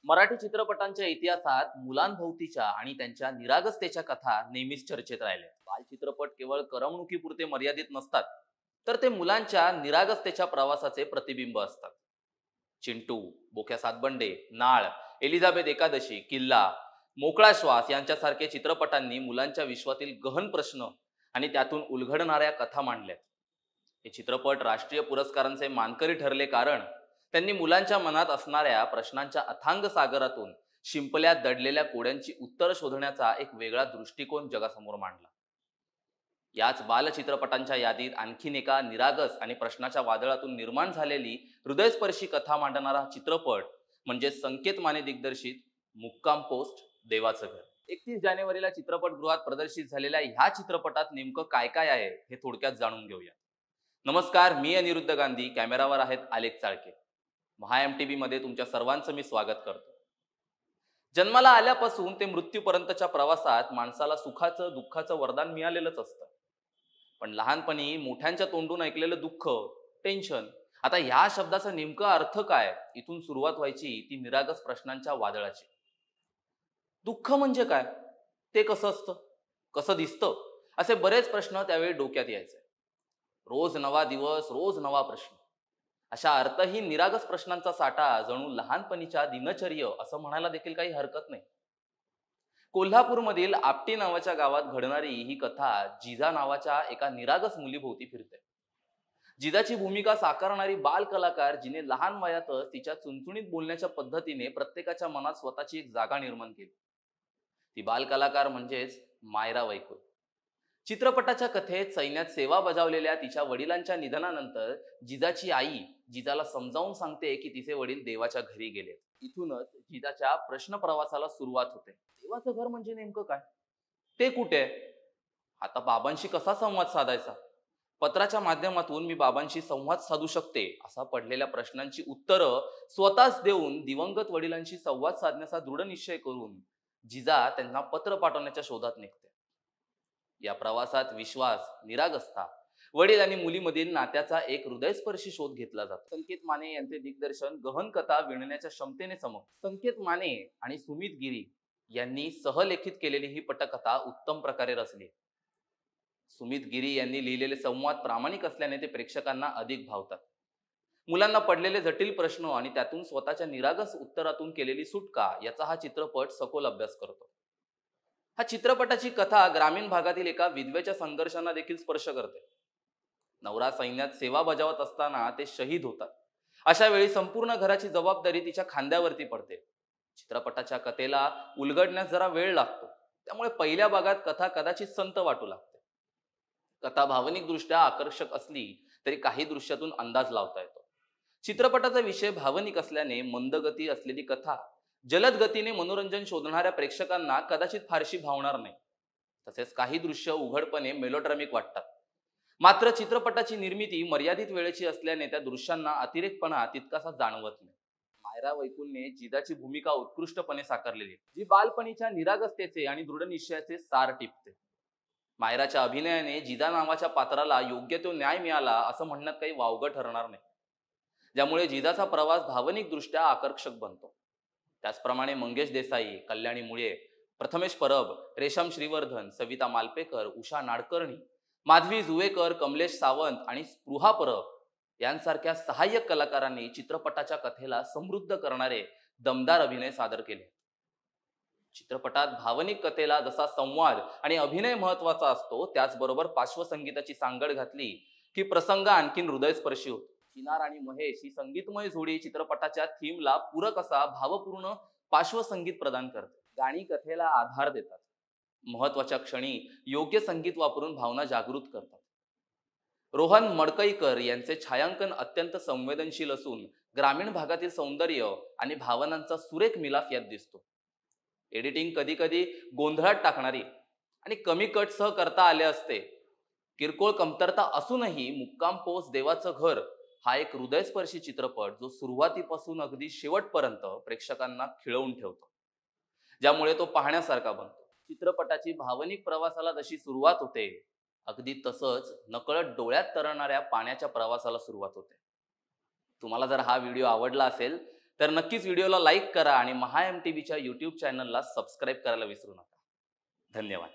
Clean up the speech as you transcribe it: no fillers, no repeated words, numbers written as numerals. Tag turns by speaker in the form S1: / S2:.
S1: मराठी चित्रपटांच्या इतिहासात मुलांभोवतीच्या आणि त्यांच्या निरागसतेच्या कथा नेहमीच चर्चेत राहिल्या. बालचित्रपट केवळ करमणुकीपुरते मर्यादित नसतात, तर ते मुलांच्या निरागसतेच्या प्रवासाचे प्रतिबिंब असतात. चिंटू, बोक्या सातबंडे, नाळ, एलिझाबेथ एकादशी, किल्ला, मोकळा श्वास यांच्यासारखे चित्रपटांनी मुलांच्या विश्वातील गहन प्रश्न आणि त्यातून उलगडणाऱ्या कथा मांडल्यात. हे चित्रपट राष्ट्रीय पुरस्कारांचे मानकरी ठरले कारण त्यांनी मुलांच्या मनात असणाऱ्या प्रश्नांच्या अथांग सागरातून शिंपल्या दडलेल्या कोड्यांची उत्तर शोधण्याचा एक वेगळा दृष्टिकोन जगासमोर मांडला. याच बालचित्रपटांच्या यादीत आणखीन एका निरागस आणि प्रश्नाच्या वादळातून निर्माण झालेली हृदयस्पर्शी कथा मांडणारा चित्रपट म्हणजे संकेत माने दिग्दर्शित मुक्काम पोस्ट देवाचं घर. 31 जानेवारीला चित्रपटगृहात प्रदर्शित झालेल्या ह्या चित्रपटात नेमकं काय काय आहे हे थोडक्यात जाणून घेऊया. नमस्कार, मी अनिरुद्ध गांधी, कॅमेरावर आहेत आलेख चाळके. महा MTV मध्ये तुमच्या सर्वांचं मी स्वागत करतो. जन्माला आल्यापासून ते मृत्यूपर्यंतच्या प्रवासात माणसाला सुखाचं दुःखाचं वरदान मिळालेलंच असतं. पण लहानपणी मोठ्यांच्या तोंडून ऐकलेलं दुःख, टेन्शन, आता ह्या शब्दाचा नेमका अर्थ काय, इथून सुरुवात व्हायची ती निरागस प्रश्नांच्या वादळाची. दुःख म्हणजे काय, ते कसं असतं, कसं दिसतं, असे बरेच प्रश्न त्यावेळी डोक्यात यायचे. रोज नवा दिवस, रोज नवा प्रश्न. अशा अर्थहीन निरागस प्रश्नांचा साठा जणू लहानपणीच्या दिनचर्या असं म्हणायला देखील काही हरकत नाही. कोल्हापूरमधील आपटी नावाच्या गावात घडणारी ही कथा जिजा नावाच्या एका निरागस मुलीभोवती फिरते. जिजाची भूमिका साकारणारी बाल कलाकार जिने लहान वयातच तिच्या चुणचुणीत बोलण्याच्या पद्धतीने प्रत्येकाच्या मनात स्वतःची एक जागा निर्माण केली. ती बाल कलाकार म्हणजेच मायरा वैकुल. चित्रपटाच्या कथेत सैन्यात सेवा बजावलेल्या तिच्या वडिलांच्या निधनानंतर जिजाची आई जिजाला समजावून सांगते की तिचे वडील देवाच्या घरी गेले. इथूनच जिजाच्या प्रश्न प्रवासाला सुरुवात होते. देवाचं घर म्हणजे नेमकं काय, ते कुठे आहे, आता बाबांशी कसा संवाद साधायचा, पत्राच्या माध्यमातून मी बाबांशी संवाद साधू शकते असा पडलेल्या प्रश्नांची उत्तरं स्वतःच देऊन दिवंगत वडिलांशी संवाद साधण्याचा दृढ निश्चय करून जिजा त्यांना पत्र पाठवण्याच्या शोधात निघते. या प्रवासात विश्वास, निरागसता, वडील आणि मुलीमधील नात्याचा एक हृदयस्पर्शी शोध घेतला जातो. संकेत माने यांचे दिग्दर्शन गहन कथा विणण्याच्या क्षमतेने चमकते. संकेत माने आणि सुमित गिरी यांनी सहलेखित केलेली ही पटकथा उत्तम प्रकारे रचली. सुमित गिरी यांनी लिहिलेले संवाद प्रामाणिक असल्याने ते प्रेक्षकांना अधिक भावतात. मुलांना पडलेले जटिल प्रश्न आणि त्यातून स्वतःच्या निरागस उत्तरातून केलेली सुटका याचा हा चित्रपट सखोल अभ्यास करतो. हा चित्रपटाची कथा ग्रामीण भागातील एका विधवेच्या संघर्षांना देखील स्पर्श करते. नवरा सैन्यात सेवा बजावत असताना ते शहीद होतात. अशा वेळी संपूर्ण घराची जबाबदारी तिच्या खांद्यावरती पडते. चित्रपटाच्या कथेला उलगडण्यास जरा वेळ लागतो, त्यामुळे पहिल्या भागात कथा कदाचित संत वाटू लागते. कथा भावनिकदृष्ट्या आकर्षक असली तरी काही दृश्यातून अंदाज लावता येतो. चित्रपटाचा विषय भावनिक असल्याने मंदगती असलेली कथा जलद गतीने मनोरंजन शोधणाऱ्या प्रेक्षकांना कदाचित फारशी भावणार नाही. तसेच काही दृश्य उघडपणे मेलोड्रामिक वाटतात. मात्र चित्रपटाची निर्मिती मर्यादित वेळेची असल्याने त्या दृश्यांना अतिरेकपणा तितकासा जाणवत नाही. मायरा वैकुलने जिजाची भूमिका उत्कृष्टपणे साकारलेली, जी बालपणीच्या निरागसतेचे आणि दृढ निश्चयाचे सार टिपते. मायराच्या अभिनयाने जिजा नावाच्या पात्राला योग्य तो न्याय मिळाला असं म्हणण्यात काही वावगं ठरणार नाही, ज्यामुळे जिजाचा प्रवास भावनिकदृष्ट्या आकर्षक बनतो. त्याचप्रमाणे मंगेश देसाई, कल्याणी मुळे, प्रथमेश परब, रेशम श्रीवर्धन, सविता मालपेकर, उषा नाडकर्णी, माधवी जुवेकर, कमलेश सावंत आणि स्पृहा परब यांसारख्या सहाय्यक कलाकारांनी चित्रपटाच्या कथेला समृद्ध करणारे दमदार अभिनय सादर केले. चित्रपटात भावनिक कथेला जसा संवाद आणि अभिनय महत्वाचा असतो, त्याचबरोबर पार्श्वसंगीताची सांगड घातली की प्रसंग आणखीन हृदयस्पर्शी होतो. चिनार आणि महेश ही संगीतमय जोडी चित्रपटाच्या थीमला पूरक असा भावपूर्ण पार्श्वसंगीत प्रदान करते. गाणी कथेला आधार देतात, महत्वाच्या क्षणी योग्य संगीत वापरून भावना जागृत करतात. रोहन मडकईकर यांचे छायांकन अत्यंत संवेदनशील असून ग्रामीण भागातील सौंदर्य आणि भावनांचा सुरेख मिलाफ यात दिसतो. एडिटिंग कधी कधी गोंधळात टाकणारी आणि कमी कटसह करता आले असते. किरकोळ कमतरता असूनही मुक्काम पोस्ट देवाचं घर हा एक हृदयस्पर्शी चित्रपट जो सुरुवातीपासून अगदी शेवटपर्यंत प्रेक्षकांना खिळवून ठेवतो, ज्यामुळे तो पाहण्यासारखा बनतो. चित्रपटाची भावनिक प्रवासाला जशी सुरुवात होते, अगदी तसंच नकळत डोळ्यात तरळणाऱ्या पाण्याच्या प्रवासाला सुरुवात होते. तुम्हाला जर हा व्हिडिओ आवडला असेल तर नक्कीच व्हिडिओला लाईक करा आणि महा MTVच्या YouTube चॅनलला सबस्क्राईब करायला विसरू नका. धन्यवाद.